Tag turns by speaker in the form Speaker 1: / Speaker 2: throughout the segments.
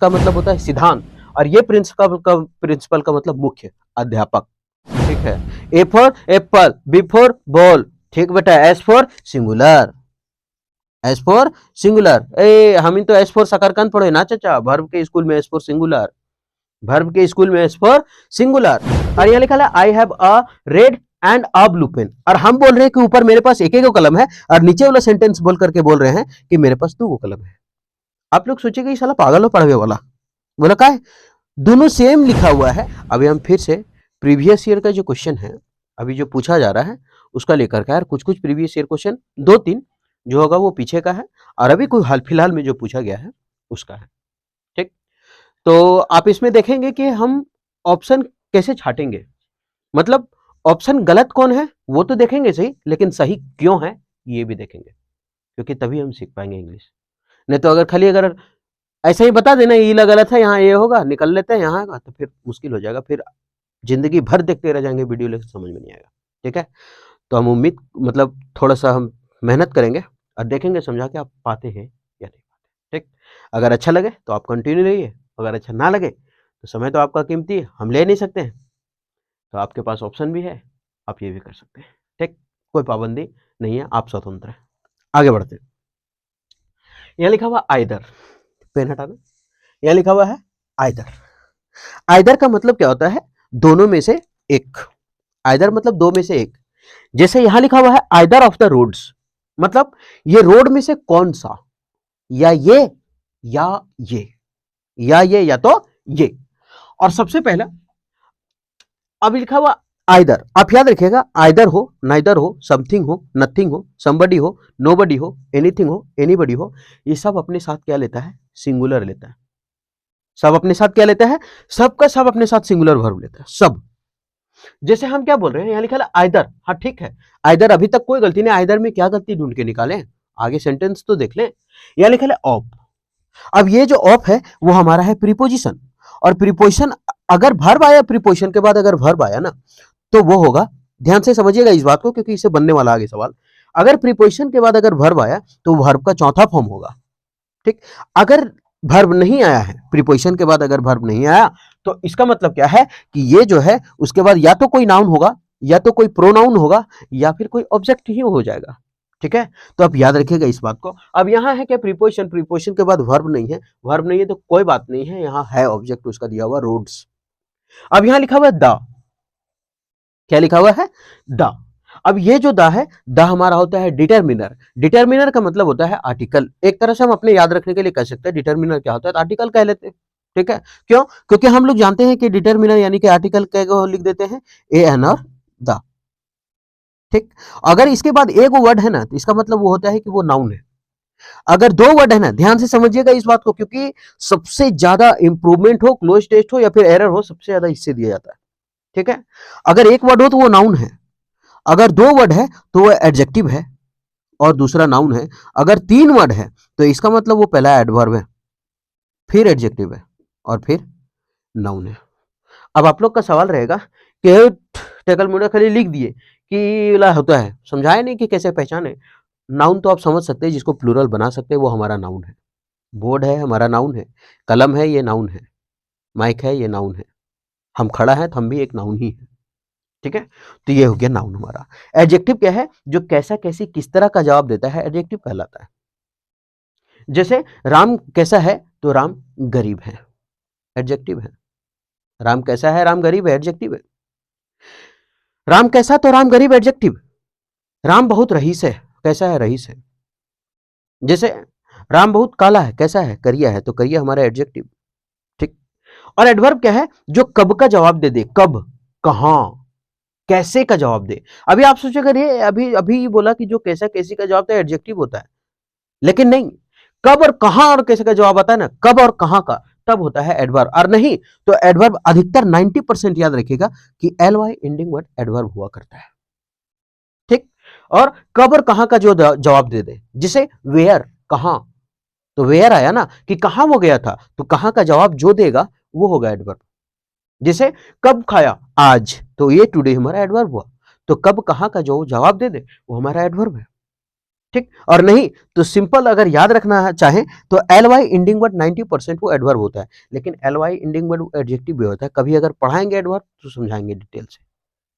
Speaker 1: इसका मतलब होता है सिद्धांत, और ये प्रिंसिपल का मतलब मुख्य, अध्यापक। ठीक है। A for apple, B for ball. ठीक बेटा, S for singular, S for singular. ए हम तो एस फॉर शकरकंद पढ़े ना चाचा, वर्ब के स्कूल में एस फॉर सिंगुलर, वर्ब के स्कूल में एस फॉर सिंगुलर। और यहाँ लिखा है I have a red and a blue pen, और हम बोल रहे हैं कि ऊपर मेरे पास एक कलम है, और नीचे वाला सेंटेंस बोल करके बोल रहे हैं कि मेरे पास 2 कलम है। आप लोग सोचेगा ये साला पागल हो पढ़वे वाला, बोला का है, दोनों सेम लिखा हुआ है। अभी हम फिर से प्रीवियस ईयर का जो क्वेश्चन है अभी जो पूछा जा रहा है उसका लेकर के, यार कुछ कुछ प्रीवियस ईयर क्वेश्चन 2-3 जो होगा वो पीछे का है, और अभी कोई हाल फिलहाल में जो पूछा गया है उसका है। ठीक, तो आप इसमें देखेंगे कि हम ऑप्शन कैसे छाटेंगे, मतलब ऑप्शन गलत कौन है वो तो देखेंगे सही, लेकिन सही क्यों है ये भी देखेंगे, क्योंकि तभी हम सीख पाएंगे इंग्लिश। नहीं तो अगर खाली अगर ऐसे ही बता देना ये गलत है, यहाँ ये होगा, निकल लेते हैं यहाँ का, तो फिर मुश्किल हो जाएगा, फिर जिंदगी भर देखते रह जाएंगे वीडियो, लेकिन समझ में नहीं आएगा। ठीक है, तो हम उम्मीद मतलब थोड़ा सा हम मेहनत करेंगे और देखेंगे समझा के आप पाते हैं या नहीं पाते। ठीक, अगर अच्छा लगे तो आप कंटिन्यू रहिए, अगर अच्छा ना लगे तो समय तो आपका कीमती है, हम ले नहीं सकते हैं, तो आपके पास ऑप्शन भी है, आप ये भी कर सकते हैं। ठीक, कोई पाबंदी नहीं है, आप स्वतंत्र हैं। आगे बढ़ते हैं। यहाँ लिखा हुआ आइदर, पेन हटा दो, यहाँ लिखा हुआ है आइदर। आइदर का मतलब क्या होता है, दोनों में से एक। आइदर मतलब 2 में से एक। जैसे यहां लिखा हुआ है आइदर ऑफ द रोड्स, मतलब ये रोड में से कौन सा, या ये या ये, या ये या तो ये। और सबसे पहला अब लिखा हुआ आइदर, आप याद रखिएगा, आइदर हो, नाइदर हो, समथिंग हो, नथिंग हो, समबडी हो, नोबडी हो, एनीथिंग हो, एनीबडी हो, ये सब अपने साथ क्या लेता है, सिंगुलर लेता है। सब अपने साथ क्या लेता है, सब का सब अपने साथ सिंगुलर वर्ब लेता है, सब। जैसे हम क्या बोल रहे हैं, यहाँ लिखा है आइदर, हाँ ठीक है, आइदर अभी तक कोई गलती नहीं, आइदर में क्या गलती ढूंढ के निकालें, आगे सेंटेंस तो देख लें। यहाँ लिखा है ऑफ। अब ये जो ऑफ है वो हमारा है प्रीपोजिशन, और प्रीपोजिशन अगर वर्ब आया, प्रीपोजिशन के बाद अगर वर्ब आया ना तो वो होगा, ध्यान से समझिएगा इस बात को क्योंकि इससे बनने वाला आगे सवाल। अगर प्रीपोजिशन के बाद अगर वर्ब आया तो वर्ब का चौथा फॉर्म होगा। ठीक, अगर वर्ब नहीं आया है, प्रीपोजिशन के बाद अगर वर्ब नहीं आया तो इसका मतलब क्या है कि ये जो है उसके बाद या तो कोई नाउन होगा, या तो कोई प्रोनाउन होगा, या फिर कोई ऑब्जेक्ट ही हो जाएगा। ठीक है, तो आप याद रखिएगा इस बात को। अब यहां है क्या, प्रीपोजिशन, प्रीपोजिशन के बाद वर्ब नहीं है, वर्ब नहीं है तो कोई बात नहीं है, यहां है ऑब्जेक्ट उसका दिया हुआ रोड्स। अब यहां लिखा हुआ है द, क्या लिखा हुआ है, द। अब ये जो द है, द हमारा होता है डिटरमिनर। डिटरमिनर का मतलब होता है आर्टिकल, एक तरह से हम अपने याद रखने के लिए कह सकते हैं डिटरमिनर क्या होता है, आर्टिकल कह लेते हैं। ठीक है, क्यों, क्योंकि हम लोग जानते हैं कि डिटरमिनर यानी कि आर्टिकल कह लिख देते हैं, ए एन और द। ठीक, अगर इसके बाद एक वर्ड है ना तो इसका मतलब वो होता है कि वो नाउन है। अगर 2 वर्ड है ना, ध्यान से समझिएगा इस बात को, क्योंकि सबसे ज्यादा इंप्रूवमेंट हो, क्लोज टेस्ट हो या फिर एरर हो, सबसे ज्यादा इससे दिया जाता है। ठीक है, अगर एक वर्ड हो तो वो नाउन है, अगर 2 वर्ड है तो वो एडजेक्टिव है और दूसरा नाउन है, अगर 3 वर्ड है तो इसका मतलब वो पहला एडवर्ब है, फिर एडजेक्टिव है और फिर नाउन है। अब आप लोग का सवाल रहेगा कि टेकल मुड़ा खाली लिख दिए कि ला होता है, समझाए नहीं कि कैसे पहचाने। नाउन तो आप समझ सकते हैं, जिसको प्लूरल बना सकते हैं वो हमारा नाउन है। बोर्ड है हमारा नाउन है, कलम है ये नाउन है, माइक है ये नाउन है, हम खड़ा है तो हम भी एक नाउन ही है। ठीक है, तो ये हो गया नाउन हमारा। एडजेक्टिव क्या है, जो कैसा कैसी किस तरह का जवाब देता है, एडजेक्टिव कहलाता है। जैसे राम कैसा है तो राम गरीब है, एडजेक्टिव है। राम कैसा है, राम गरीब है, एडजेक्टिव है। राम कैसा तो राम गरीब, एडजेक्टिव। राम बहुत रईस है, कैसा है, रईस है। जैसे राम बहुत काला है, कैसा है, करिया है, तो करिया हमारा एडजेक्टिव। ठीक, और एडवर्ब क्या है, जो कब का जवाब दे दे, कब, कहां, कैसे का जवाब दे। अभी आप सोचे अगर ये अभी अभी बोला कि जो कैसा कैसी का जवाब था एडजेक्टिव होता है, लेकिन नहीं, कब और कहां और कैसे का जवाब आता है ना, कब और कहां का, तब होता है एडवर्ब। और नहीं तो एडवर्ब अधिकतर 90% याद रखिएगा कि L Y ending word adverb हुआ करता है। ठीक, और कब और कहां का जो जवाब दे दे, जिसे वेयर, कहां, तो वेयर आया ना कि कहां वो गया था, तो कहां का जवाब जो देगा वो होगा एडवर्ब। जैसे कब खाया, आज, तो ये टुडे हमारा एडवर्ब हुआ, तो कब कहां का जो जवाब दे दे वो हमारा एडवर्ब है। ठीक, और नहीं तो सिंपल अगर याद रखना चाहें तो एल वाई इंडिंग वर्ड 90% वो एडवर्ब होता है, लेकिन L Y ending word adjective भी होता है। कभी अगर पढ़ाएंगे एडवर्ब तो समझाएंगे डिटेल से।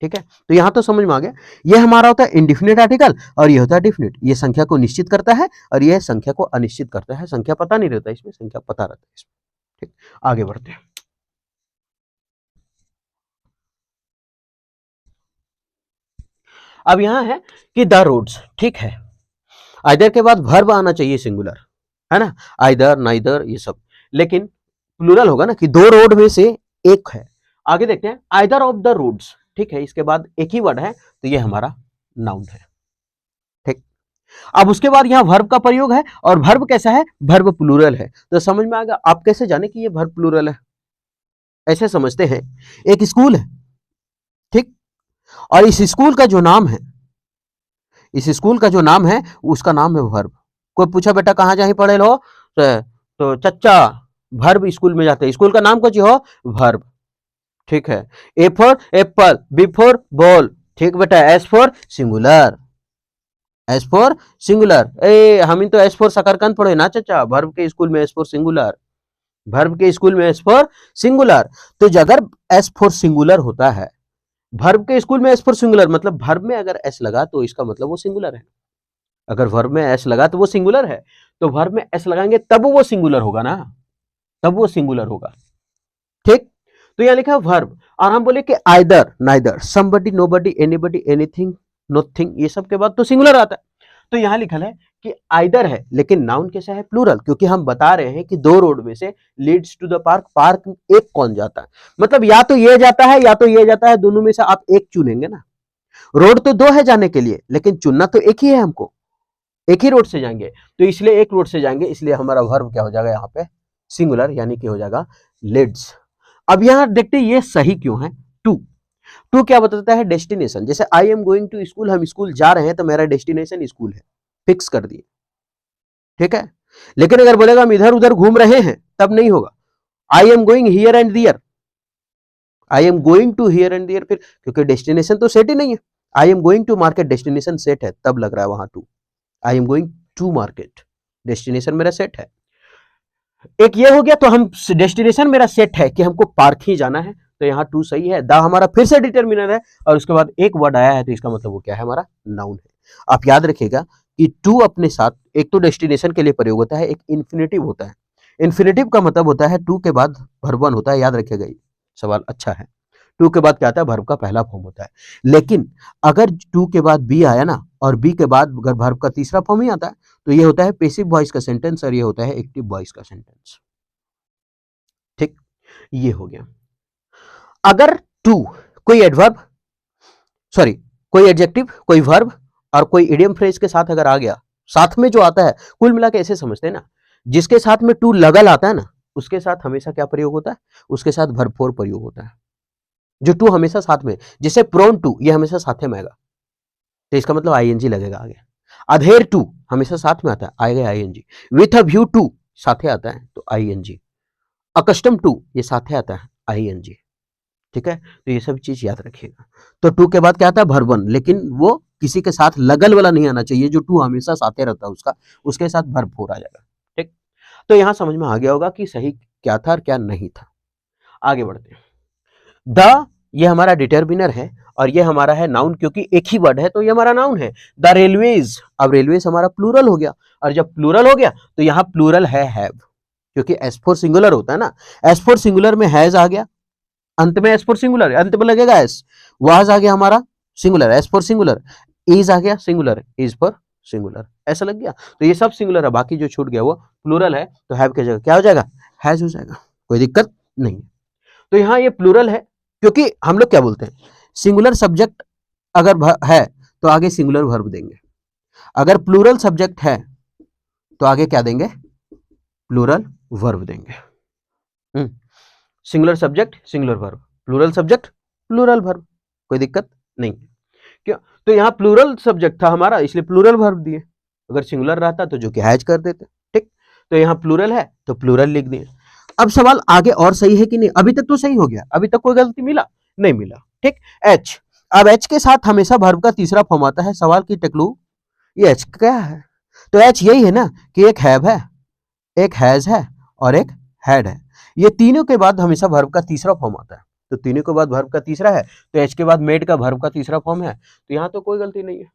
Speaker 1: ठीक है, तो यहां तो समझ में आ गया। ये हमारा होता है इंडिफिनिट आर्टिकल और ये होता है डिफिनिट। ये संख्या को निश्चित करता है और ये संख्या को अनिश्चित करता है। संख्या पता नहीं रहता इसमें, संख्या पता रहता है इसमें। ठीक, आगे बढ़ते हैं। अब यहां है कि द रोड्स, ठीक है, आइदर के बाद वर्ब आना चाहिए सिंगुलर, है ना, आइदर नाइदर ये सब, लेकिन प्लूरल होगा ना कि दो रोड में से एक है। आगे देखते हैं, आइदर ऑफ द रोड्स, ठीक है, इसके बाद एक ही वर्ड है तो ये हमारा नाउन है। ठीक, अब उसके बाद यहां वर्ब का प्रयोग है और वर्ब कैसा है, वर्ब प्लूरल है। तो समझ में आएगा। आप कैसे जाने कि ये वर्ब प्लूरल है? ऐसे समझते हैं, एक स्कूल है, ठीक, और इस स्कूल का जो नाम है, इस स्कूल का जो नाम है उसका नाम है वर्ब। कोई पूछा बेटा कहाँ जाही पढ़े लो, तो चच्चा वर्ब स्कूल में जाते हैं। स्कूल का नाम कुछ हो, वर्ब। ठीक है, A for apple, B for ball, ठीक बेटा, S for singular, S for singular. ए हम तो एस फॉर शकरकंद पढ़े ना चचा, वर्ब के स्कूल में एस फॉर सिंगुलर, वर्ब के स्कूल में एस फॉर सिंगुलर। तो अगर एस फॉर सिंगुलर होता है, वर्ब के स्कूल में एस फॉर सिंगुलर, मतलब वर्ब में अगर एस लगा तो इसका मतलब वो सिंगुलर है। अगर वर्ब में एस लगा तो वो सिंगुलर है, तो वर्ब में एस लगाएंगे तब वो सिंगुलर होगा ना, तब वो सिंगुलर होगा। ठीक, तो यहां लिखा है वर्ब, और हम बोले कि either neither, somebody, nobody, anybody, anything, nothing, ये सब के बाद तो सिंगुलर आता है। तो यहां लिखा है कि आइदर है, लेकिन नाउन कैसा है, प्लूरल, क्योंकि हम बता रहे हैं कि दो रोड में से leads to the park, park एक कौन जाता है, मतलब या तो ये जाता है या तो ये जाता है, दोनों में से आप एक चुनेंगे ना। रोड तो दो है जाने के लिए, लेकिन चुनना तो एक ही है हमको, एक ही रोड से जाएंगे, तो इसलिए एक रोड से जाएंगे, इसलिए हमारा वर्ब क्या हो जाएगा यहाँ पे, सिंगुलर, यानी कि हो जाएगा लीड्स। अब यहां देखते हैं ये सही क्यों है। टू, टू क्या बताता है, डेस्टिनेशन। जैसे I am going to school, हम स्कूल जा रहे हैं तो मेरा डेस्टिनेशन स्कूल है, फिक्स कर दिए। ठीक है, लेकिन अगर बोलेगा हम इधर उधर घूम रहे हैं तब नहीं होगा। I am going here and there, I am going to here and there, फिर क्योंकि डेस्टिनेशन तो सेट ही नहीं है। I am going to market, destination set है, तब लग रहा है वहां टू। I am going to market, destination मेरा सेट है। एक ये हो गया, तो हम डेस्टिनेशन मेरा सेट है कि हमको पार्क ही जाना है, तो यहाँ टू सही है। दा हमारा फिर से डिटर्मिनर है, और उसके बाद एक वर्ड आया है, तो इसका मतलब वो क्या है, हमारा नाउन है। आप याद रखिएगा कि टू अपने साथ एक तो डेस्टिनेशन के लिए प्रयोग होता है, एक इन्फिनेटिव होता है। इन्फिनेटिव का मतलब होता है टू के बाद वर्ब वन होता है, याद रखिएगा, ये सवाल अच्छा है। टू के बाद क्या आता है, वर्ब का पहला फॉर्म होता है। लेकिन अगर टू के बाद बी आया ना, और बी के बाद अगर वर्ब का तीसरा फॉर्म ही आता है, तो ये होता है पैसिव वॉइस का सेंटेंस, और ये होता है एक्टिव वॉइस का सेंटेंस। ठीक, ये हो गया। अगर टू कोई एडवर्ब, सॉरी, कोई एडजेक्टिव, कोई वर्ब और कोई इडियम फ्रेज के साथ अगर आ गया, साथ में जो आता है, कुल मिला के ऐसे समझते हैं ना, जिसके साथ में टू लगल आता है ना, उसके साथ हमेशा क्या प्रयोग होता है, उसके साथ वर्ब फोर प्रयोग होता है। जो टू हमेशा साथ में, जैसे प्रोन टू, ये हमेशा साथ में आएगा, तो इसका मतलब आईएनजी लगेगा आगे। अधेर टू हमेशा साथ में आता है, आएगा ING. With a view to साथे आता है, तो आईएनजी। अकस्टम टू ये साथे आता है, आईएनजी। ठीक है, तो ये सब चीज याद रखिएगा। तो टू के बाद क्या आता है, वर्ब वन, लेकिन वो किसी के साथ लगल वाला नहीं आना चाहिए, जो टू हमेशा साथे रहता है उसका, उसके साथ वर्ब फोर आ जाएगा। ठीक, तो यहां समझ में आ गया होगा कि सही क्या था और क्या नहीं था। आगे बढ़ते हैं। द ये हमारा डिटर्मिनर है, और ये हमारा है नाउन, क्योंकि एक ही वर्ड है तो ये हमारा नाउन है। द रेलवेज, अब रेलवेज हमारा प्लूरल हो गया, और जब प्लूरल हो गया तो यहाँ प्लूरल है हैव, क्योंकि एस फोर सिंगुलर होता है ना, एस फोर सिंगुलर में हैज आ गया, अंत में एस फोर सिंगुलर, अंत में लगेगा एस, वाज आ गया हमारा singular, S for singular, is आ गया सिंगुलर, इज फॉर सिंगुलर, ऐसा लग गया, तो ये सब सिंगुलर है, बाकी जो छूट गया वो प्लूरल है, तो हैव की जगह क्या हो जाएगा, हैज हो जाएगा, कोई दिक्कत नहीं। तो यहाँ ये प्लूरल है, क्योंकि हम लोग क्या बोलते हैं, सिंगुलर सब्जेक्ट अगर है तो आगे सिंगुलर वर्ब देंगे, अगर प्लूरल सब्जेक्ट है तो आगे क्या देंगे, प्लूरल वर्ब देंगे। Singular subject singular verb, plural subject plural verb, कोई दिक्कत नहीं। क्यों, तो यहाँ प्लूरल सब्जेक्ट था हमारा, इसलिए प्लूरल वर्ब दिए। अगर सिंगुलर रहता तो जो कि हैज कर देते। ठीक, तो यहाँ प्लूरल है तो प्लूरल लिख दिए। अब सवाल आगे और सही है कि नहीं, अभी तक तो सही हो गया, अभी तक कोई गलती मिला नहीं मिला। ठीक, एच, अब एच के साथ हमेशा वर्ब का तीसरा फॉर्म आता है। सवाल की टेक्लू ये एच क्या है? तो एच यही है ना कि एक हैव है, एक हैज है और एक हैड है। ये तीनों के बाद हमेशा वर्ब का तीसरा फॉर्म आता है। तो तीनों के बाद वर्ब का तीसरा है, तो एच के बाद मेड का वर्ब का तीसरा फॉर्म है। तो यहाँ तो कोई गलती नहीं है।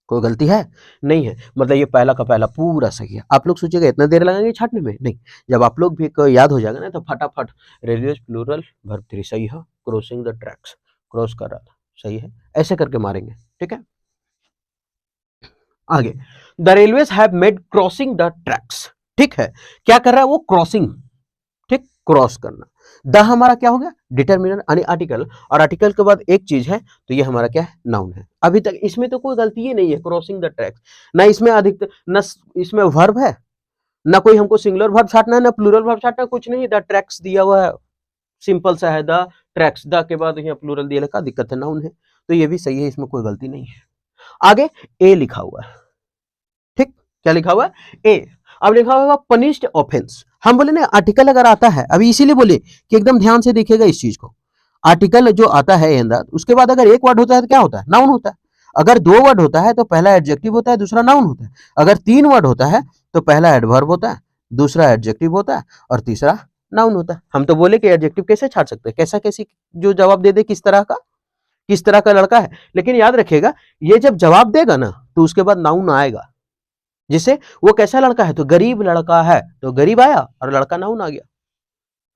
Speaker 1: कोई गलती है नहीं है, मतलब ये पहला का पहला पूरा सही है। आप लोग सोचिएगा इतना देर लगाएंगे छाटने में, नहीं। जब आप लोग भी याद हो जाएगा ना तो फटाफट रेलवे प्लूरल वर्ब 3 सही है, क्रॉसिंग द ट्रैक्स, क्रॉस कर रहा था सही है, ऐसे करके मारेंगे। ठीक है, आगे the railways have made crossing the tracks. ठीक है, क्या कर रहा है वो? क्रॉसिंग, ठीक, क्रॉस करना। द हमारा क्या हो गया? डिटरमिनर यानी आर्टिकल, और आर्टिकल के बाद एक चीज है तो ये हमारा क्या है? नाउन है। अभी तक इसमें तो कोई गलती ही नहीं है, क्रॉसिंग द ट्रैक्स। ना इसमें अधिकतर, न इसमें वर्ब है, ना कोई हमको सिंगुलर वर्ब छाटना है, ना प्लूरल वर्ब छाटना है, कुछ नहीं। द ट्रैक्स दिया हुआ है, सिंपल सा है द ट्रैक्स, द के बाद यहाँ प्लूरल दिया लिखा, दिक्कत है, नाउन है। तो ये भी सही है, इसमें कोई गलती नहीं है। आगे ए लिखा हुआ है, ठीक, क्या लिखा हुआ है? ए। अब लिखा हुआ पनिश्ड ऑफेंस। हम बोले ना आर्टिकल अगर आता है, अभी इसीलिए बोले कि एकदम ध्यान से देखिएगा इस चीज को। आर्टिकल जो आता है अंदर, उसके बाद अगर एक वर्ड होता है तो क्या होता है? नाउन होता है। अगर दो वर्ड होता है तो पहला एडजेक्टिव होता है, दूसरा नाउन होता है। अगर तीन वर्ड होता है तो पहला एडवर्ब होता है, दूसरा एडजेक्टिव होता है और तीसरा नाउन होता है। हम तो बोले कि एडजेक्टिव कैसे छाट सकते हैं, कैसा कैसी जो जवाब दे दे, किस तरह का लड़का है। लेकिन याद रखिएगा, ये जब जवाब देगा ना तो उसके बाद नाउन आएगा। जिसे वो कैसा लड़का है, तो गरीब लड़का है, तो गरीब आया और लड़का नाउन आ गया,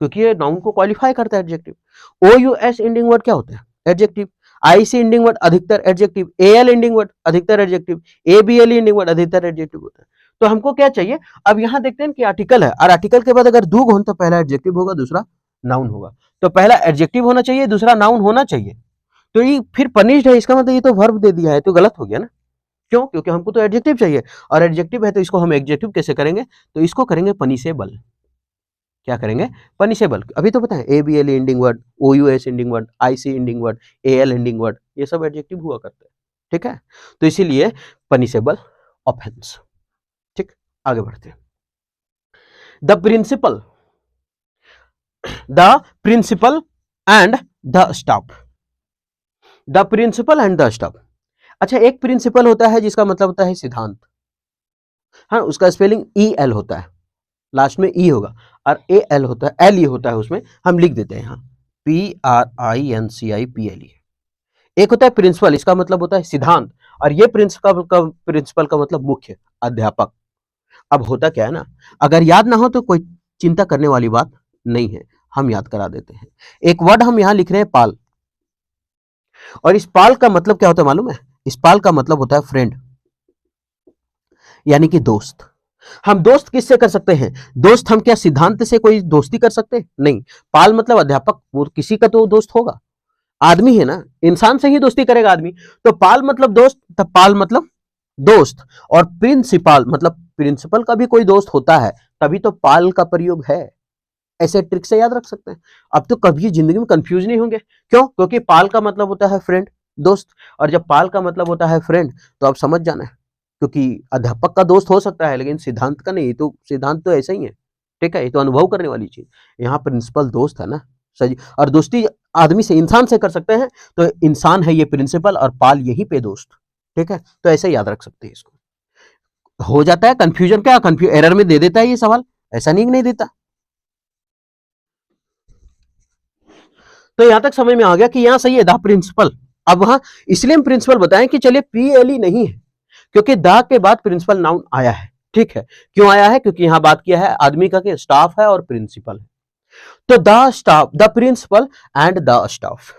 Speaker 1: क्योंकि ये नाउन को क्वालिफाई करता है adjective. O U S ending word क्या होता है? Adjective. I C ending word अधिकतर adjective, A L ending word अधिकतर adjective, A B L ending word अधिकतर एडजेक्टिव होता है। तो हमको क्या चाहिए? अब यहां देखते हैं कि आर्टिकल है, और आर्टिकल के बाद अगर दो गुण तो पहला एडजेक्टिव होगा, दूसरा नाउन होगा। तो पहला एडजेक्टिव होना चाहिए, दूसरा नाउन होना चाहिए। तो ये फिर पनिश्ड है, इसका मतलब ये तो वर्ब दे दिया है, तो गलत हो गया ना। क्यों? क्योंकि हमको तो एडजेक्टिव चाहिए, और एडजेक्टिव है तो इसको हम एडजेक्टिव कैसे करेंगे? तो इसको करेंगे पनिशेबल। क्या करेंगे? पनिशेबल। अभी तो पता है A B L ending word, O U S ending word, I C ending word, A L ending word, ये सब एडजेक्टिव हुआ करते हैं। ठीक है, तो इसीलिए पनिशेबल ऑफेंस। ठीक, आगे बढ़ते हैं। The principal, the principal and the staff, the principal and the staff. अच्छा, एक प्रिंसिपल होता है जिसका मतलब होता है सिद्धांत, हाँ, उसका स्पेलिंग ई एल होता है, लास्ट में ई होगा, और ए एल होता है, एल ई होता है, उसमें हम लिख देते हैं यहाँ PRINCIPLE। एक होता है प्रिंसिपल, इसका मतलब होता है सिद्धांत, और ये प्रिंसिपल का मतलब मुख्य, अध्यापक। अब होता क्या है ना, अगर याद ना हो तो कोई चिंता करने वाली बात नहीं है, हम याद करा देते हैं। एक वर्ड हम यहां लिख रहे हैं पाल, और इस पाल का मतलब क्या होता है मालूम है? इस पाल का मतलब होता है फ्रेंड, यानी कि दोस्त। हम दोस्त किससे कर सकते हैं? दोस्त हम क्या सिद्धांत से कोई दोस्ती कर सकते हैं? नहीं। पाल मतलब अध्यापक, वो किसी का तो दोस्त होगा, आदमी है ना, इंसान से ही दोस्ती करेगा आदमी। तो पाल मतलब दोस्त, तब पाल मतलब दोस्त, और प्रिंसिपल मतलब प्रिंसिपल का भी कोई दोस्त होता है, तभी तो पाल का प्रयोग है। ऐसे ट्रिक से याद रख सकते हैं। अब तो कभी जिंदगी में कंफ्यूज नहीं होंगे। क्यों? क्योंकि पाल का मतलब होता है फ्रेंड, दोस्त, और जब पाल का मतलब होता है फ्रेंड तो आप समझ जाना है, क्योंकि अध्यापक का दोस्त हो सकता है लेकिन सिद्धांत का नहीं। तो सिद्धांत तो ऐसा ही है, ठीक है, ये तो अनुभव करने वाली चीज। यहाँ प्रिंसिपल दोस्त है ना, सही। और दोस्ती आदमी से, इंसान से कर सकते हैं, तो इंसान है ये प्रिंसिपल, और पाल यहीं पे दोस्त। ठीक है, तो ऐसे याद रख सकते हैं इसको। हो जाता है कंफ्यूजन, क्या एरर में दे देता है ये सवाल, ऐसा नहीं देता। तो यहां तक समझ में आ गया कि यहां सही है द प्रिंसिपल। अब वहां इसलिए हम प्रिंसिपल बताएं कि चलिए PLE नहीं है, क्योंकि द के बाद प्रिंसिपल नाउन आया है। ठीक है, क्यों आया है? क्योंकि यहां बात किया है आदमी का, कि स्टाफ है और प्रिंसिपल है। तो the staff, the principal and the staff,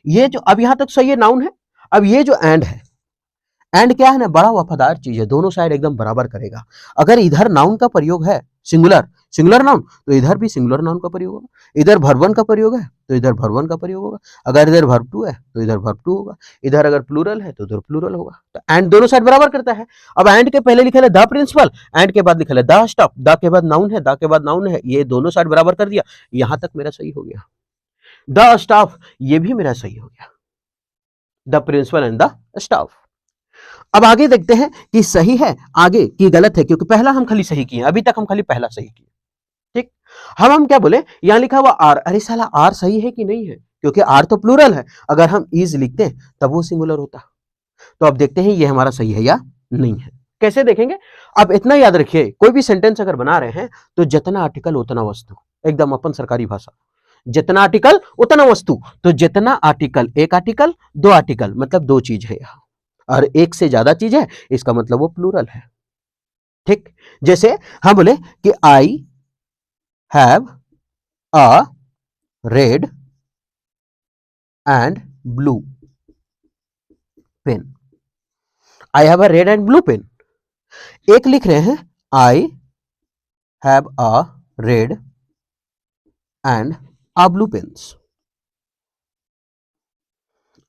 Speaker 1: ये जो अब यहां तक सही है, नाउन है। अब ये जो एंड है, एंड क्या है ना, बड़ा वफादार चीज है, दोनों साइड एकदम बराबर करेगा। अगर इधर नाउन का प्रयोग है, सिंगुलर सिंगुलर नाउन, तो इधर भी सिंगुलर नाउन का प्रयोग होगा। इधर वर्ब वन का प्रयोग है तो इधर वर्ब वन का प्रयोग होगा। अगर इधर वर्ब टू है तो इधर वर्ब टू होगा। इधर अगर प्लूरल है तो उधर प्लूरल होगा। तो एंड दोनों साइड बराबर करता है। अब एंड के पहले लिखा है द प्रिंसिपल, एंड के बाद लिखा है द स्टाफ, द के बाद नाउन है, द के बाद नाउन है, ये दोनों साइड बराबर कर दिया। यहां तक मेरा सही हो गया। द स्टाफ, ये भी मेरा सही हो गया, the principal and the staff. अब आगे देखते हैं कि सही है आगे कि गलत है, क्योंकि पहला हम खाली सही किए, अभी तक हम खाली पहला सही किए। ठीक, हम क्या बोले, यहां लिखा हुआ आर, अरे साला आर सही है कि नहीं है? क्योंकि आर तो प्लूरल है, अगर हम इज लिखते हैं तब वो सिंगुलर होता। तो अब देखते हैं ये हमारा सही है या नहीं है। कैसे देखेंगे? अब इतना याद रखिए, कोई भी सेंटेंस अगर बना रहे हैं तो जितना आर्टिकल उतना वस्तु, एकदम अपन सरकारी भाषा, जितना आर्टिकल उतना वस्तु। तो जितना आर्टिकल, एक आर्टिकल दो आर्टिकल मतलब दो चीज है यहाँ, और एक से ज्यादा चीज है इसका मतलब वो प्लूरल है। ठीक, जैसे हम बोले कि I have a red and blue pen. I have a red and blue pen. एक लिख रहे हैं I have a red and a blue pens,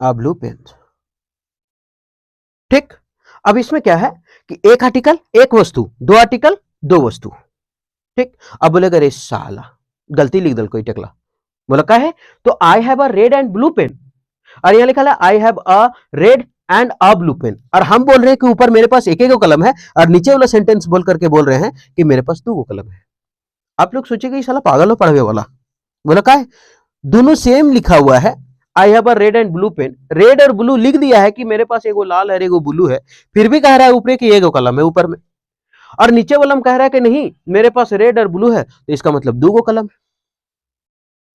Speaker 1: a blue pens. ठीक, अब इसमें क्या है कि एक आर्टिकल एक वस्तु, दो आर्टिकल दो वस्तु। ठीक, अब बोलेगा रे साला गलती लिख दल कोई टेकला, बोला क्या है? तो I have a red and blue pen, और यहां लिखा है I have a red and a blue pen, और हम बोल रहे हैं कि ऊपर मेरे पास एक एक कलम है, और नीचे वाला सेंटेंस बोल करके बोल रहे हैं कि मेरे पास दो कलम है। आप लोग सोचेंगे ये साला पागल हो पढ़वे वाला, बोला क्या है? दोनों सेम लिखा हुआ है, I have a red and blue pen, red और ब्लू लिख दिया है कि मेरे पास एगो लाल है एगो ब्लू है, फिर भी कह रहा है ऊपर कि एगो कलम है ऊपर में, और नीचे वाला में कह रहा है कि नहीं मेरे पास रेड और ब्लू है, तो इसका मतलब दो कलम है।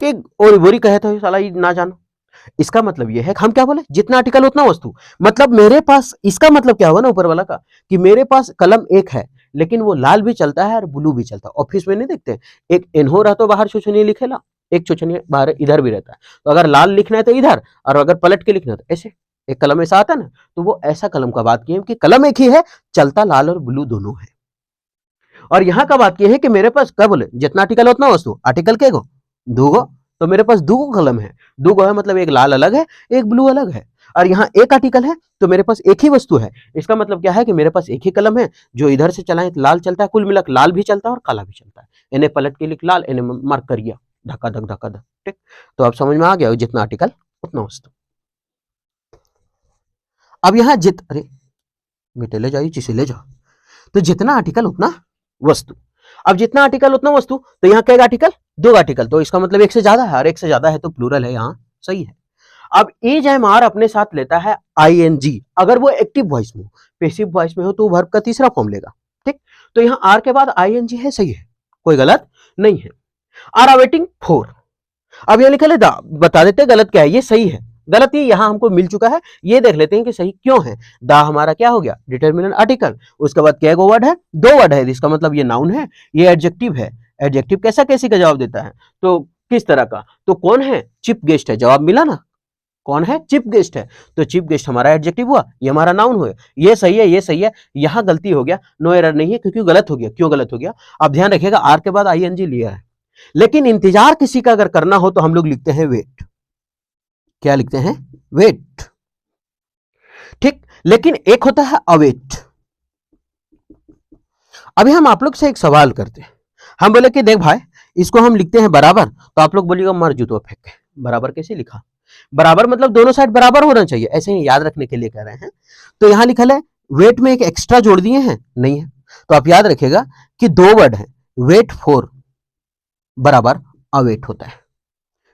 Speaker 1: कि और बोरी कहे तो साला ना जानो, इसका मतलब यह है कि हम क्या बोले, जितना आर्टिकल उतना वस्तु। मतलब मेरे पास, इसका मतलब क्या हुआ ना ऊपर वाला का, कि मेरे पास कलम एक है लेकिन वो लाल भी चलता है और ब्लू भी चलता है। ऑफिस में नहीं देखते एक इन्हो रहा तो बाहर छोछनिया लिखेला, एक छोछनिया बाहर इधर भी रहता है, तो अगर लाल लिखना है तो इधर, और अगर पलट के लिखना है तो ऐसे, एक कलम ऐसा आता है ना, तो वो ऐसा कलम का बात की है कि कलम एक ही है, चलता लाल और ब्लू दोनों है। और यहां का बात यह है कि मेरे पास क्या बोले, जितना आर्टिकल उतना वस्तु, आर्टिकल के गो दो, तो मेरे पास दो कलम है, दो है मतलब एक लाल अलग है एक ब्लू अलग है, और यहाँ एक आर्टिकल है तो मेरे पास एक ही वस्तु है। इसका मतलब क्या है कि मेरे पास एक ही कलम है, जो इधर से चलाएं तो लाल चलता है, कुल मिलाकर लाल भी चलता है और काला भी चलता है। इन्हें पलट के लिख लाल, इन्हें मार्क करिए धक्का धक धक्का धक। ठीक, तो अब समझ में आ गया, जितना आर्टिकल उतना वस्तु। अब यहाँ अरे बेटे ले जाइए, चीजें ले जाओ, तो जितना आर्टिकल उतना वस्तु। अब जितना आर्टिकल उतना वस्तु, तो यहाँ क्या आर्टिकल, दो आर्टिकल, तो इसका मतलब एक से ज्यादा है, और एक से ज्यादा है तो प्लूरल है, यहाँ सही है। अब इज एम आर अपने साथ लेता है आईएनजी, अगर वो एक्टिव वॉइस में हो, पैसिव वॉइस में हो तो वर्ब का तीसरा फॉर्म लेगा। ठीक, तो यहाँ आर के बाद आईएनजी है, सही है, कोई गलत नहीं है। आर अवेटिंग फॉर, अब ये लिखा है दा, बता देते गलत क्या है, ये सही है, गलत ये यहां हमको मिल चुका है, ये देख लेते हैं कि सही क्यों है। दा हमारा क्या हो गया, डिटर्मिनेंट आर्टिकल, उसके बाद क्या वर्ड है, दो वर्ड है, इसका मतलब ये नाउन है, ये एडजेक्टिव है। एडजेक्टिव कैसा कैसी का जवाब देता है, तो किस तरह का, तो कौन है, चीफ गेस्ट है, जवाब मिला ना, कौन है, चीफ गेस्ट है, तो चीफ गेस्ट हमारा एडजेक्टिव हुआ, ये हमारा नाउन हुआ, ये सही है ये सही है। यहां गलती हो गया, नो एरर नहीं है, क्योंकि गलत हो गया। क्यों गलत हो गया, आप ध्यान रखिएगा, आर के बाद आईएनजी लिया है, लेकिन इंतजार किसी का अगर करना हो तो हम लोग लिखते हैं वेट, क्या लिखते हैं, वेट। ठीक, लेकिन एक होता है अवेट। अभी हम आप लोग से एक सवाल करते हैं, हम बोले कि देख भाई इसको हम लिखते हैं बराबर, तो आप लोग बोलिएगा मर जूतो फेंक, बराबर कैसे लिखा, बराबर मतलब दोनों साइड बराबर होना चाहिए, ऐसे ही याद रखने के लिए कह रहे हैं। तो यहां लिखा है वेट में एक एक्स्ट्रा जोड़ दिए हैं, नहीं है, तो आप याद रखिएगा कि दो वर्ड है, वेट फॉर बराबर अवेट होता है।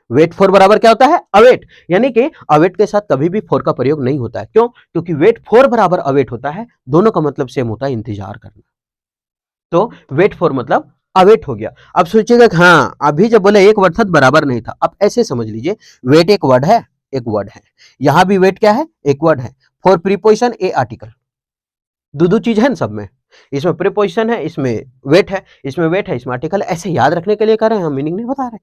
Speaker 1: वेट फॉर बराबर क्या होता है, अवेट, यानी कि अवेट के साथ कभी भी फॉर का प्रयोग नहीं होता है। क्यों, क्योंकि वेट फॉर बराबर अवेट होता है, दोनों का मतलब सेम होता है, इंतजार करना। तो वेट फॉर मतलब अवेट हो गया। अब सोचिएगा कि हाँ अभी जब बोले एक वर्ड था बराबर नहीं था, अब ऐसे समझ लीजिए, वेट एक वर्ड है, एक वर्ड है, यहां भी वेट क्या है, एक वर्ड है, फॉर प्रीपोजिशन ए आर्टिकल, दो चीज है ना सब में, इसमें प्रीपोजिशन है, इसमें वेट है, इसमें वेट है, इसमें आर्टिकल है, ऐसे याद रखने के लिए कर रहे हैं, हम मीनिंग नहीं बता रहे।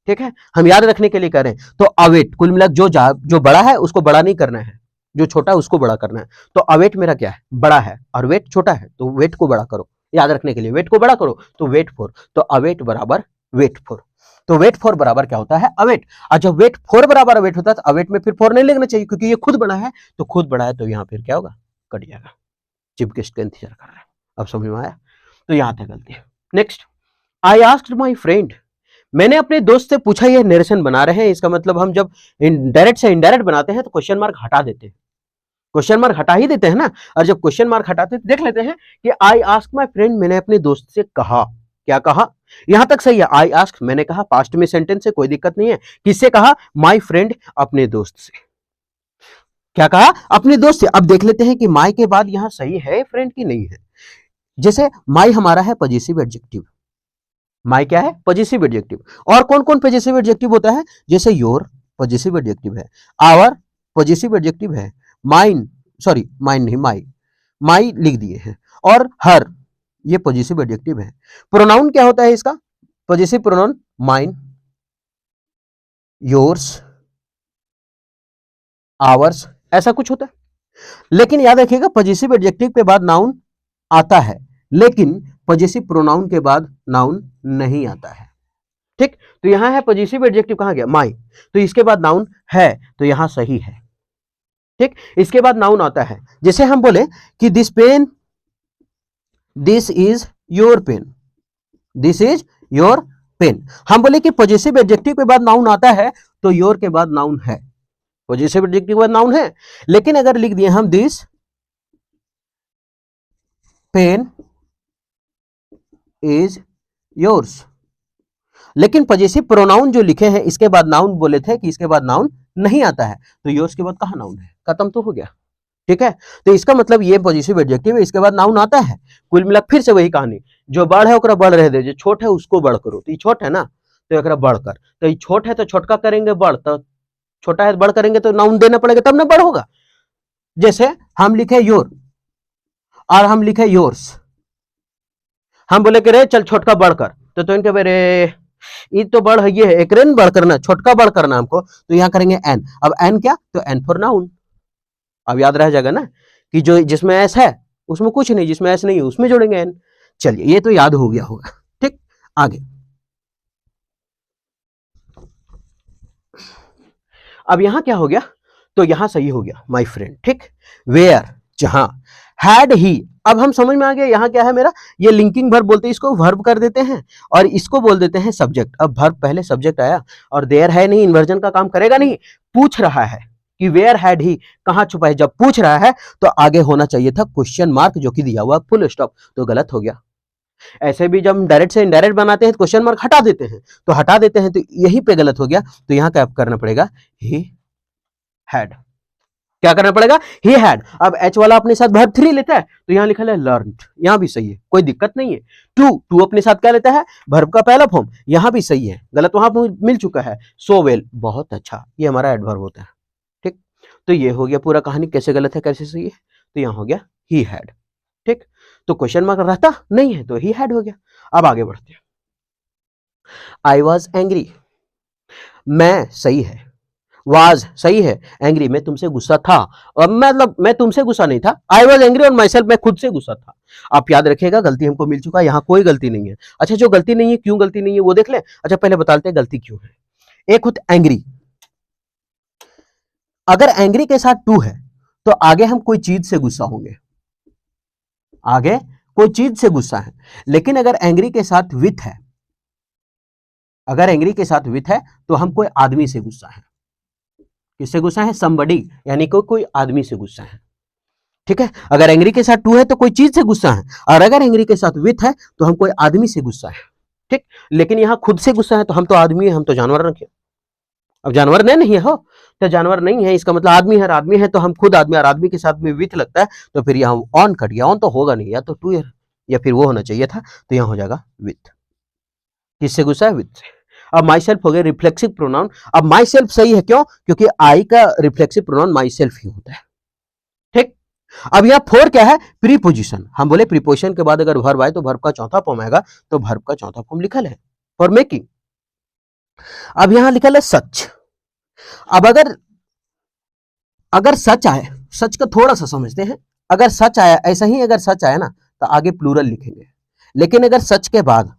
Speaker 1: ठीक है, हम याद रखने के लिए कर रहे हैं। तो अवेट कुल मिलाकर जो बड़ा है उसको बड़ा नहीं करना है, जो छोटा है उसको बड़ा करना है। तो अवेट मेरा क्या है, बड़ा है, और वेट छोटा है, तो वेट को बड़ा करो, याद रखने के लिए वेट को बड़ा करो, तो वेट फॉर, तो अवेट बराबर वेट फॉर, तो वेट फॉर बराबर क्या होता है, अवेट। और जब वेट फॉर बराबर अवेट होता है तो अवेट में फिर फॉर नहीं लिखना चाहिए, क्योंकि ये खुद बड़ा है, तो खुद बड़ा है तो यहाँ फिर क्या होगा, कट जाएगा, चीफ गेस्ट का इंतजार कर रहा है। अब समझ में आया, तो यहां तक गलती है। Next, I asked my friend, मैंने अपने दोस्त से पूछा, ये नरेशन बना रहे हैं, इसका मतलब हम जब डायरेक्ट से इनडायरेक्ट बनाते हैं तो क्वेश्चन मार्क हटा देते हैं, क्वेश्चन मार्क हटा ही देते हैं ना, और जब क्वेश्चन मार्क हटाते हैं तो देख लेते हैं कि आई आस्क माई फ्रेंड, मैंने अपने दोस्त से कहा, क्या कहा, यहां तक सही है, आई आस्क मैंने कहा, पास्ट में सेंटेंस है, कोई दिक्कत नहीं है, किससे कहा, माई फ्रेंड अपने दोस्त से। क्या कहा? अपने दोस्त से। अब देख लेते हैं कि माई के बाद यहां सही है फ्रेंड की नहीं है। जैसे माई हमारा है पॉजिटिव एडजेक्टिव, माई क्या है? Positive adjective. और कौन कौन पॉजिटिव एडजेक्टिव होता है? जैसे योर पॉजिटिव एडजेक्टिव है, आवर पॉजिटिव एडजेक्टिव है, माइन, सॉरी माइन नहीं, माई, माई लिख दिए हैं, और हर ये पॉजिटिव एडजेक्टिव है। प्रोनाउन क्या होता है इसका? Positive pronoun mine, yours, hours, ऐसा कुछ होता है। लेकिन याद रखिएगा पॉजिटिव एडजेक्टिव के बाद नाउन आता है, लेकिन पॉजिटिव प्रोनाउन के बाद नाउन नहीं आता है। ठीक, तो यहां है पॉजिटिव एडजेक्टिव, कहां गया? माई, तो इसके बाद नाउन है, तो यहां सही है। ठीक, इसके बाद नाउन आता है। जैसे हम बोले कि this pen, this is your pen, this is your pen. हम बोले कि पॉजिटिव एडजेक्टिव के बाद नाउन आता है, तो योर के बाद नाउन है, पॉजिटिव एडजेक्टिव के बाद नाउन है। लेकिन अगर लिख दिए हम दिस पेन इज योर्स, लेकिन पॉजिटिव प्रोनाउन जो लिखे हैं इसके बाद नाउन बोले थे कि इसके बाद नाउन नहीं आता है, तो योर्स के बाद कहां नाउन है? खत्म तो हो गया। ठीक है, तो इसका मतलब ये पॉजिटिव एडजेक्टिव है, इसके बाद नाउन आता है। कुल मिला फिर से वही कहानी, जो बड़ है ओकरा बड़ रह दे, जो छोट है उसको बड़ करो। तो ये छोट है ना, तो एकरा बड़ कर, तो ये छोट है तो छोटका करेंगे बड़, तो छोटा है बड़ करेंगे तो नाउन देना पड़ेगा तब ना बड़ होगा। जैसे हम लिखे योर और हम लिखे योर्स, हम बोले कि रे चल छोटका बड़ कर, तो इनके बेरे ये तो बड़ है, ये है एक रेन बड़ करना, छोटका बड़ करना हमको, तो यहां करेंगे एन। अब एन क्या? तो एन फॉर नाउन। अब याद रह जाएगा ना कि जो जिसमें एस है उसमें कुछ नहीं, जिसमें एस नहीं है उसमें जोड़ेंगे एन। चलिए ये तो याद हो गया होगा। ठीक, आगे। अब यहां क्या हो गया? तो यहां सही हो गया माय फ्रेंड। ठीक, वेयर, जहां, हैड ही। अब हम समझ में आ गया यहां क्या है मेरा, ये लिंकिंग वर्ब बोलते हैं, इसको वर्ब कर देते हैं और इसको बोल देते हैं सब्जेक्ट। अब वर्ब पहले सब्जेक्ट आया और देयर है नहीं, इन्वर्जन का काम करेगा नहीं, पूछ रहा है कि वेयर हैड ही, कहां छुपा है। जब पूछ रहा है तो आगे होना चाहिए था क्वेश्चन मार्क, जो कि दिया हुआ फुल स्टॉप, तो गलत हो गया। ऐसे भी जब हम डायरेक्ट से इनडायरेक्ट बनाते हैं तो क्वेश्चन मार्क हटा देते हैं, तो हटा देते हैं, तो यहीं पे गलत हो गया। तो यहां क्या करना पड़ेगा? He had. क्या करना पड़ेगा? He had. अब एच वाला अपने साथ वर्ब 3 लेता है, तो यहां लिखा है लर्नड, यहां भी सही है, कोई दिक्कत नहीं है। टू अपने साथ क्या लेता है? वर्ब का पहला फॉर्म, यहां भी सही है, गलत वहां मिल चुका है। सो वेल, बहुत अच्छा, ये हमारा एडवर्ब होता है। ठीक, तो ये हो गया पूरा कहानी, कैसे गलत है कैसे सही है। तो यहां हो गया ही हैड। ठीक, तो क्वेश्चन मार्क रहता नहीं है तो ही हैड हो गया। अब आगे बढ़ते हैं। आई वॉज एंग्री, मैं सही है, वाज सही है, एंग्री मैं तुमसे गुस्सा था, और मतलब मैं तुमसे गुस्सा नहीं था। I was angry on my self, मैं खुद से गुस्सा था। आप याद रखिएगा गलती हमको मिल चुका है, यहाँ कोई गलती नहीं है। अच्छा, जो गलती नहीं है, क्यों गलती नहीं है वो देख ले। अच्छा पहले बताते हैं गलती क्यों है। एक होता एंग्री, अगर एंग्री के साथ टू है तो आगे हम कोई चीज से गुस्सा होंगे, आगे कोई चीज से गुस्सा है। लेकिन अगर एंग्री के साथ विथ है, अगर एंग्री के साथ विथ है तो हम कोई आदमी से गुस्सा है। किससे गुस्सा है? समबडी, यानी कोई आदमी से गुस्सा है। ठीक है, अगर एंग्री के साथ टू है तो कोई चीज से गुस्सा है, और अगर एंग्री के साथ विथ है तो हम कोई आदमी से गुस्सा है। ठीक, लेकिन यहां खुद से गुस्सा है तो हम तो आदमी है, हम तो जानवर रखे। अब जानवर नहीं है हो, तो जानवर नहीं है इसका मतलब आदमी है, आदमी है तो हम खुद आदमी, और आदमी के साथ में विथ लगता है तो फिर यहाँ ऑन कट गया। ऑन तो होगा नहीं, या तो टू या फिर वो होना चाहिए था, तो यहाँ हो जाएगा विथ। किससे गुस्सा है? विथ से। अब माई सेल्फ हो गया रिफ्लेक्सिव प्रोनाउन। अब माई सेल्फ सही है, क्यों? क्योंकि आई का रिफ्लेक्सिव प्रोनाउन माई सेल्फ ही होता है। ठीक, अब यहां फोर क्या है? प्रीपोजिशन। हम बोले प्रीपोजिशन के बाद अगर वर्ब आए तो वर्ब का चौथा फॉर्म आएगा, तो वर्ब का चौथा फॉर्म लिखल है फॉर मेकिंग। अब यहां लिखल है सच। अब अगर सच आए, सच का थोड़ा सा समझते हैं। अगर सच आया, ऐसा ही अगर सच आया ना तो आगे प्लूरल लिखेंगे, लेकिन अगर सच के बाद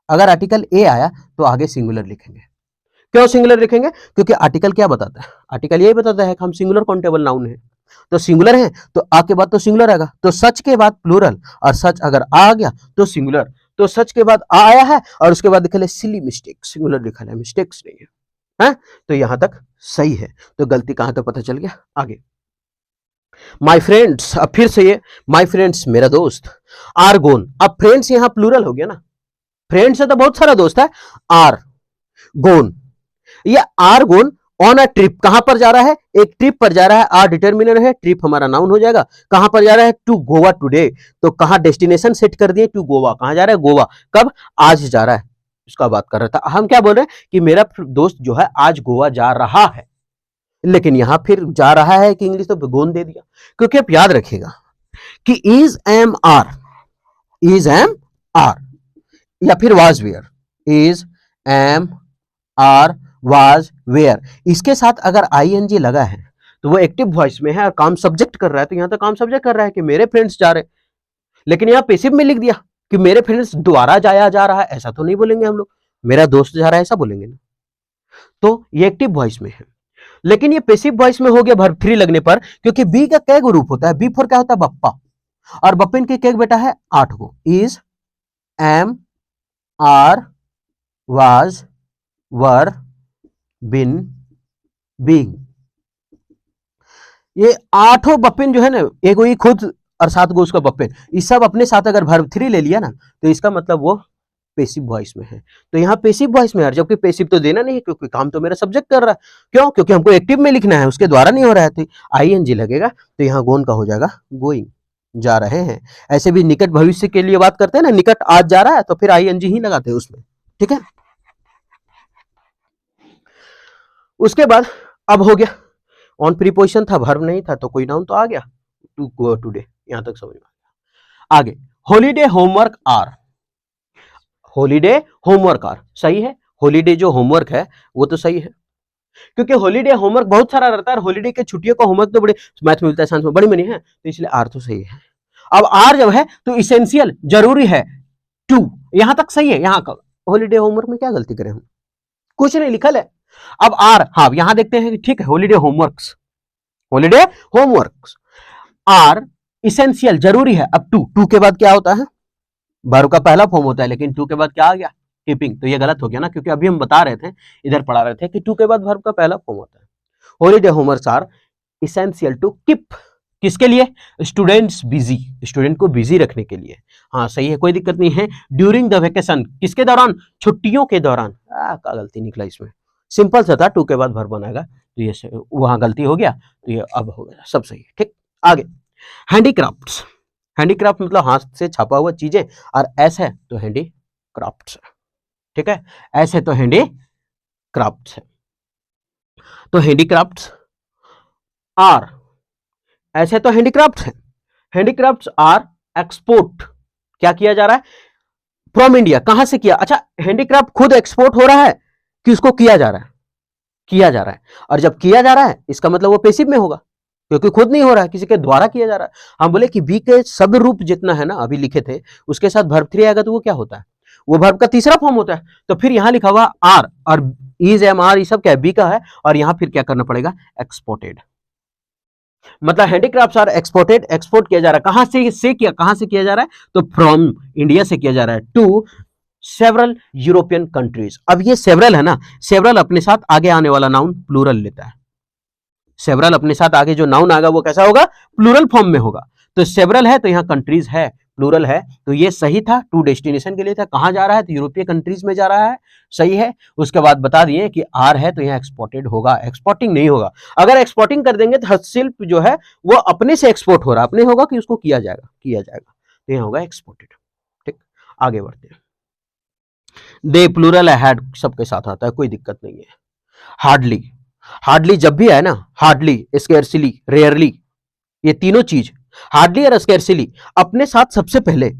Speaker 1: अगर आर्टिकल ए आया तो आगे सिंगुलर लिखेंगे। क्यों सिंगुलर लिखेंगे? क्योंकि आर्टिकल क्या बताता है? आर्टिकल यही बताता है कि हम सिंगुलर काउंटेबल नाउन है, तो सिंगुलर है तो आ के बाद तो सिंगुलर आएगा, तो सच के बाद प्लूरल, और सच अगर आ गया तो सिंगुलर, तो सच के बाद आ आया है और उसके बाद लिखा है सिली मिस्टेक, सिंगुलर लिखा है, मिस्टेक्स नहीं है। तो यहां तक सही है, तो गलती कहां तक पता चल गया। आगे माय फ्रेंड्स, अब फिर से ये माय फ्रेंड्स मेरा दोस्त, आर गोन। अब फ्रेंड्स यहां प्लूरल हो गया ना, फ्रेंड्स है तो बहुत सारा दोस्त है, आर गोन, ये are gone on a trip, कहां पर जा रहा है, एक ट्रिप पर जा रहा है, आर डिटर्मिनर है, ट्रिप हमारा नाउन हो जाएगा। कहां पर जा रहा है, टू गोवा टुडे, तो कहां डेस्टिनेशन सेट कर दिए, टू गोवा, कहां जा रहा है, गोवा, कब, आज जा रहा है, उसका बात कर रहा था। हम क्या बोल रहे हैं कि मेरा दोस्त जो है आज गोवा जा रहा है, लेकिन यहां फिर जा रहा है कि इंग्लिश तो गोन दे दिया, क्योंकि आप याद रखिएगा कि is am are, is am are या फिर was were, is am are was were, इसके साथ अगर आईएनजी लगा है तो वो एक्टिव वॉइस में है और काम सब्जेक्ट कर रहा है, तो यहां तो काम सब्जेक्ट कर रहा है कि मेरे फ्रेंड्स जा रहे, लेकिन यहां पेसिव में लिख दिया कि मेरे फ्रेंड्स द्वारा जाया जा रहा है, ऐसा तो नहीं बोलेंगे हम लोग, मेरा दोस्त जा रहा है ऐसा बोलेंगे ना, तो ये एक्टिव वॉइस में है। लेकिन ये पेसिव वॉइस में हो गया वर्ब थ्री लगने पर, क्योंकि बी का कै ग्रुप होता है, बी फॉर क्या होता है, बप्पा, और बप्पिन के कै बेटा है 8 go, is am are was were been being, ये 8 बप्पिन जो है ना, एक वही खुद और 7 गो उसका बप्पिन, इस सब अपने साथ अगर वर्ब थ्री ले लिया ना, तो इसका मतलब वो पेसिव वॉइस में है। तो यहाँ पेसिव वॉइस में है, जबकि पेसिव तो देना नहीं है क्योंकि काम तो मेरा सब्जेक्ट कर रहा है, क्यों, क्योंकि हमको एक्टिव में लिखना है, उसके द्वारा नहीं हो रहा है, तो आईएनजी लगेगा, तो यहाँ गोन का हो जाएगा गोइंग, जा रहे हैं। ऐसे भी निकट भविष्य के लिए बात करते हैं ना, निकट आज जा रहा है, तो फिर आईएनजी ही लगाते हैं उसमें, ठीक है। उसके बाद अब हो गया, ऑन प्रीपोजिशन था, वर्ब नहीं था, तो कोई नाउन तो आ गया, टू गो टुडे, यहां तक समझ में आ गया। आगे holiday homework are, holiday homework are सही है, हॉलीडे जो होमवर्क है वो तो सही है, क्योंकि हॉलीडे होमवर्क बहुत सारा रहता है, हॉलीडे के छुट्टियों का होमवर्क तो बड़े मैथ में मिलता है, साइंस में बड़ी मनी है, तो इसलिए आर तो सही है। अब आर जब है तो इसेंशियल जरूरी है, टू, यहां तक सही है, यहां का हॉलीडे होमवर्क में क्या गलती करें हम, कुछ नहीं लिखल है। अब आर, हाँ यहां देखते हैं कि ठीक है, holiday homeworks, holiday homeworks, are essential जरूरी है। अब टू, टू के बाद क्या होता है, वर्ब का पहला फॉर्म होता है, लेकिन टू के बाद क्या आ गया, कीपिंग, तो ये गलत हो गया ना, क्योंकि अभी हम बता रहे थे, इधर पढ़ा रहे थे कि टू के बाद वर्ब का पहला फॉर्म होता है। Holiday homeworks are essential to keep, किसके लिए, स्टूडेंट्स बिजी, स्टूडेंट को बिजी रखने के लिए, हाँ सही है, कोई दिक्कत नहीं है। ड्यूरिंग द वेकेशन, किसके दौरान, छुट्टियों के दौरान, क्या गलती निकला इसमें, सिंपल सा था, टू के बाद वर्ब बनाएगा, तो ये वहां गलती हो गया, तो ये अब हो गया, सब सही है, ठीक। आगे हैंडीक्राफ्ट्स, हैंडीक्राफ्ट मतलब हाथ से छापा हुआ चीजें, और एस है तो हैंडीक्राफ्ट्स है, ठीक है, ऐसे तो हैंडीक्राफ्ट्स है, तो हैंडीक्राफ्ट्स आर, ऐसे तो हैंडीक्राफ्ट है, हैंडीक्राफ्ट्स आर एक्सपोर्ट, क्या किया जा रहा है, फ्रॉम इंडिया, कहां से किया, अच्छा हैंडीक्राफ्ट खुद एक्सपोर्ट हो रहा है कि उसको किया जा रहा है, किया जा रहा है, और जब किया जा रहा है इसका मतलब वो पेसिव में होगा, क्योंकि खुद नहीं हो रहा है, किसी के द्वारा किया जा रहा है। हम बोले कि बी के शब्द रूप जितना है ना अभी लिखे थे, उसके साथ वर्ब थ्री आएगा तो वो क्या होता है, वो वर्ब का तीसरा फॉर्म होता है, तो फिर यहां लिखा हुआ आर और इज एम आर, ये सब क्या है, बी का है, और यहां फिर क्या करना पड़ेगा, एक्सपोर्टेड, मतलब हैंडीक्राफ्ट्स आर एक्सपोर्टेड, एक्सपोर्ट किया जा रहा है, कहां से किया, कहां से किया जा रहा है, तो फ्रॉम इंडिया से किया जा रहा है टू सेवरल यूरोपियन कंट्रीज। अब ये सेवरल है ना, सेवरल अपने साथ आगे आने वाला नाउन प्लूरल लेता है, सेवरल अपने साथ आगे जो नाउन आएगा वो कैसा होगा, प्लूरल फॉर्म में होगा, तो सेवरल है तो यहाँ कंट्रीज है, प्लूरल है, तो ये सही था, टू डेस्टिनेशन के लिए था, कहां जा रहा है, तो यूरोपीय कंट्रीज में जा रहा है, सही है। उसके बाद बता दिए कि आर है तो यहाँ एक्सपोर्टेड होगा, एक्सपोर्टिंग नहीं होगा, अगर एक्सपोर्टिंग कर देंगे तो हस्तशिल्प जो है वो अपने से एक्सपोर्ट हो रहा है, अपने होगा कि उसको किया जाएगा, किया जाएगा, तो यहाँ होगा एक्सपोर्टेड, ठीक। आगे बढ़ते हैं, दे प्लूरल है, हैड सबके साथ आता है, कोई दिक्कत नहीं है। हार्डली, हार्डली जब भी आए ना, हार्डली, स्केर्सली, रेयरली, ये तीनों चीज, हार्डली और स्केर्सली अपने साथ सबसे पहले,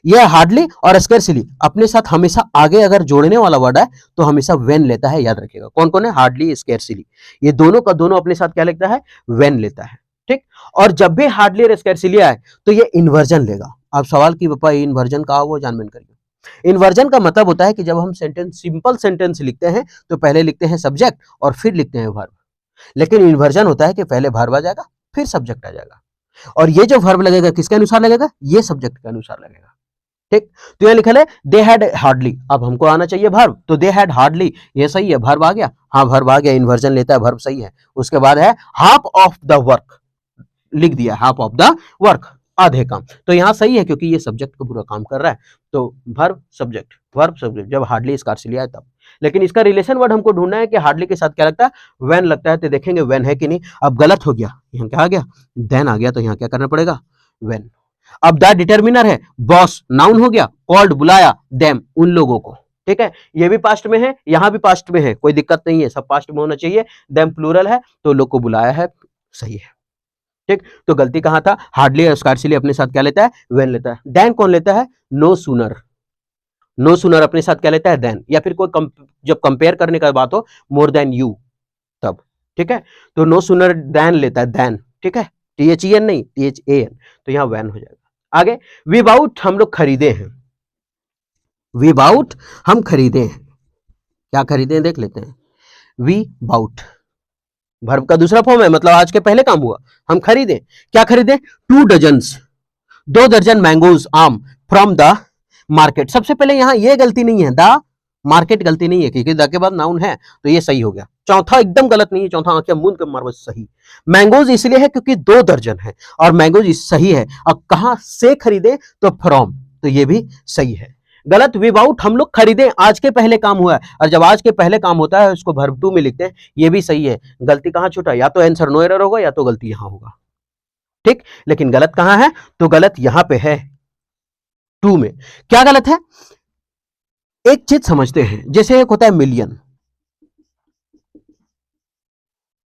Speaker 1: यह हार्डली और स्केर्सली अपने साथ हमेशा आगे अगर जोड़ने वाला वर्ड है तो हमेशा वेन लेता है, याद रखिएगा। कौन कौन है, हार्डली स्केर्सली, ये दोनों का दोनों अपने साथ क्या लेता है, वेन लेता है, ठीक। और जब भी हार्डली और स्केर्सली आए तो ये इन्वर्जन लेगा। आप सवाल की पापा इन्वर्जन का वो जानबूझ करिए, इन्वर्जन का मतलब होता है कि जब हम सेंटेंस, सिंपल सेंटेंस लिखते हैं तो पहले लिखते हैं सब्जेक्ट और फिर लिखते हैं वर्ब, लेकिन इन्वर्जन होता है कि पहले वर्ब आ जाएगा फिर सब्जेक्ट आ जाएगा, और ये जो वर्ब लगेगा किसके अनुसार लगेगा, ये सब्जेक्ट के अनुसार लगेगा, ठीक। तो यह लिखा है दे हैड हार्डली, अब हमको आना चाहिए वर्ब, तो दे हैड हार्डली, ये सही है, वर्ब आ गया, हाँ वर्ब आ गया, इन्वर्जन लेता है, वर्ब सही है। उसके बाद है हाफ ऑफ द वर्क, लिख दिया हाफ ऑफ द वर्क, आधे काम, तो यहां सही है क्योंकि ये सब्जेक्ट को पूरा काम कर रहा है, तो वर्ब सब्जेक्ट, वर्ब सब्जेक्ट, जब हार्डली स्कार्सली आया तब। लेकिन इसका रिलेशन वर्ड हमको ढूंढना है कि हार्डली के साथ क्या लगता है, व्हेन लगता है, तो देखेंगे व्हेन है कि नहीं। अब गलत हो गया, यहाँ क्या आ गया, देन आ गया, तो यहाँ क्या करना पड़ेगा, व्हेन। अब द डिटर्मिनर है, बॉस नाउन हो गया, कॉल्ड बुलाया, देम उन लोगों को, ठीक है। ये भी पास्ट में है, यहां भी पास्ट में है, कोई दिक्कत नहीं है, सब पास्ट में होना चाहिए। देम प्लूरल है तो लोग को बुलाया है, सही है, ठीक। तो गलती कहां था, हार्डली स्कार्सली अपने साथ क्या लेता है, व्हेन लेता है। देन कौन लेता है, नो सूनर, नो सूनर अपने साथ क्या लेता है, देन। या फिर कोई जब कंपेयर करने का बात हो, मोर देन यू, तब, ठीक है। तो नो सूनर देन लेता है, देन, ठीक है, THEN नहीं, THAN, तो यहां वैन हो जाएगा। आगे, विबाउट हम लोग खरीदे हैं, विबाउट हम खरीदे हैं, क्या खरीदे हैं देख लेते हैं। वी बाउट वर्ब का दूसरा फॉर्म है, मतलब आज के पहले काम हुआ, हम खरीदे, क्या खरीदे, 2 डजन्स, 2 दर्जन मैंगोज आम, फ्रॉम द मार्केट। सबसे पहले यहां ये गलती नहीं है, द मार्केट गलती नहीं है, क्योंकि द के बाद नाउन है, तो ये सही हो गया। चौथा एकदम गलत नहीं है, चौथा आंखें मूंद के मारो, सही। मैंगोज इसलिए है क्योंकि 2 दर्जन है, और मैंगोज सही है। अब कहां से खरीदे, तो फ्रॉम, तो ये भी सही है। गलत, विबाउट हम लोग खरीदे, आज के पहले काम हुआ है, और जब आज के पहले काम होता है उसको वर्ब टू में लिखते हैं, ये भी सही है। गलती कहां छूटा, या तो आंसर नो एरर होगा, या तो गलती यहां होगा, ठीक। लेकिन गलत कहां है, तो गलत यहां पे है, टू में। क्या गलत है, एक चीज समझते हैं, जैसे एक होता है मिलियन,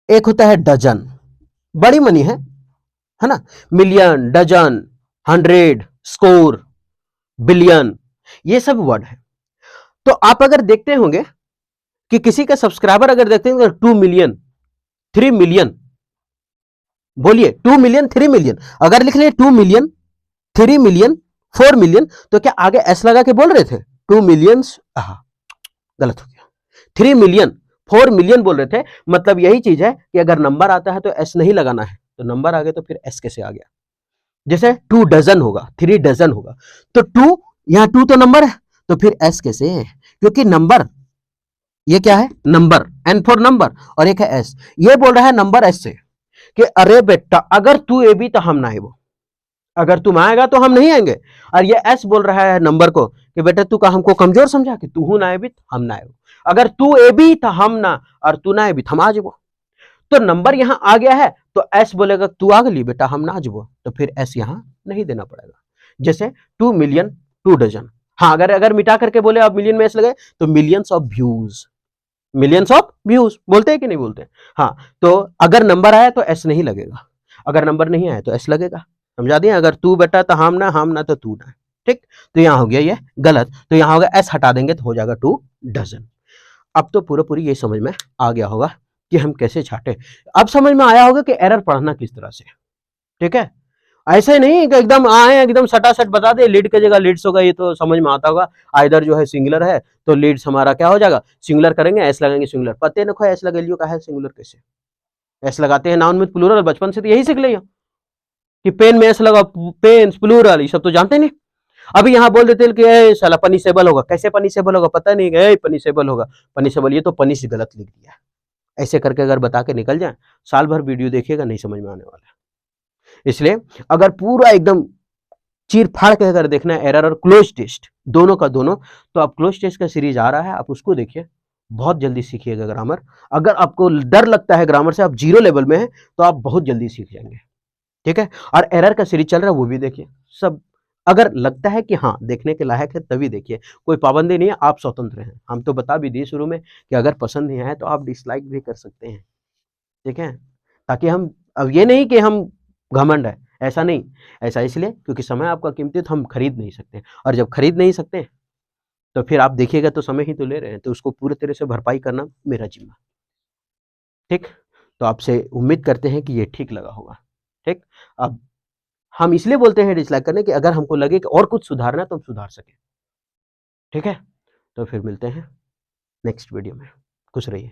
Speaker 1: एक होता है डजन, बड़ी मनी है ना, मिलियन, डजन, 100, स्कोर, बिलियन, ये सब वर्ड है। तो आप अगर देखते होंगे कि किसी का सब्सक्राइबर अगर देखते हैं 2 मिलियन, 3 मिलियन, बोलिए 2 मिलियन, 3 मिलियन, अगर लिख रहे 2 मिलियन, 3 मिलियन, 4 मिलियन, तो क्या आगे एस लगा के बोल रहे थे, 2 मिलियंस, गलत हो गया, 3 मिलियन, 4 मिलियन बोल रहे थे। मतलब यही चीज है कि अगर नंबर आता है तो एस नहीं लगाना है, तो नंबर आ गया तो फिर एस कैसे आ गया। जैसे 2 डजन होगा, 3 डजन होगा, तो 2, यहां 2 तो नंबर है, तो फिर एस कैसे है, क्योंकि नंबर, ये क्या है, नंबर, एन फॉर नंबर, और एक है एस। ये बोल रहा है नंबर एस से कि अरे बेटा अगर तू ए भी तो हम ना आए, वो अगर तुम आएगा तो हम नहीं आएंगे। और ये एस बोल रहा है नंबर को कि बेटा तू का हमको कमजोर समझा कि तू ना आए भी हम ना आए, अगर तू ए भी तो हम ना, और तू ना आए भी हम आ जाबो। तो नंबर यहां आ गया है, तो एस बोलेगा तू आ गली बेटा हम ना जबो, तो फिर एस यहां नहीं देना पड़ेगा। जैसे 2 मिलियन, 2 डजन। हाँ, अगर मिटा करके बोले अब मिलियन में एस लगे, तो millions of views, millions of views बोलते हैं कि नहीं बोलते। हाँ, तो अगर नंबर आया तो एस नहीं लगेगा, अगर नंबर नहीं आया तो एस लगेगा, समझा दिया। अगर तू बेटा तो हम ना तो तू ना, ठीक। तो यहां हो गया ये गलत, तो यहां होगा एस हटा देंगे तो हो जाएगा 2 डजन। अब तो पूरी ये समझ में आ गया होगा कि हम कैसे छाटे। अब समझ में आया होगा कि एरर पढ़ना किस तरह से, ठीक है। ऐसे नहीं कि एकदम आए एकदम सटासट बता दे लीड की जगह लीड्स होगा, ये तो समझ में आता होगा। आइदर जो है सिंगुलर है तो लीड्स हमारा क्या हो जाएगा, सिंगुलर करेंगे, एस लगाएंगे सिंगुलर। पते न एस लगा लियो का है सिंगुलर कैसे, एस लगाते हैं नाउन में प्लूरल, बचपन से तो यही सीख लिया कि पेन में एस लगा, पेन प्लूरल, ये सब तो जानते नहीं। अभी यहाँ बोल देते कि ए साला पनिशेबल होगा, कैसे पनिशेबल होगा पता नहीं, ए पनिशेबल होगा, पनिशेबल, ये तो पनिश गलत लिख दिया। ऐसे करके अगर बता के निकल जाए, साल भर वीडियो देखिएगा नहीं समझ में आने वाला है। इसलिए अगर पूरा एकदम चीर फाड़ के अगर देखना है एरर और क्लोज टेस्ट दोनों का दोनों, तो आप क्लोज टेस्ट का सीरीज आ रहा है, आप उसको देखिए, बहुत जल्दी सीखिएगा ग्रामर। अगर आपको डर लगता है ग्रामर से, आप 0 लेवल में है, तो आप बहुत जल्दी सीख जाएंगे, ठीक है। और एरर का सीरीज चल रहा है वो भी देखिए सब। अगर लगता है कि हाँ देखने के लायक है तभी देखिए, कोई पाबंदी नहीं है, आप स्वतंत्र हैं। हम तो बता भी दिए शुरू में कि अगर पसंद नहीं आए तो आप डिसलाइक भी कर सकते हैं, ठीक है। ताकि हम, अब ये नहीं कि हम घमंड है, ऐसा नहीं, ऐसा इसलिए क्योंकि समय आपका कीमती, तो हम खरीद नहीं सकते, और जब खरीद नहीं सकते तो फिर आप देखिएगा तो समय ही तो ले रहे हैं, तो उसको पूरे तरह से भरपाई करना मेरा जिम्मा, ठीक। तो आपसे उम्मीद करते हैं कि ये ठीक लगा होगा, ठीक। अब हम इसलिए बोलते हैं डिसलाइक करने कि अगर हमको लगे कि और कुछ सुधारना है तो हम सुधार सकें, ठीक है। तो फिर मिलते हैं नेक्स्ट वीडियो में, खुश रहिए।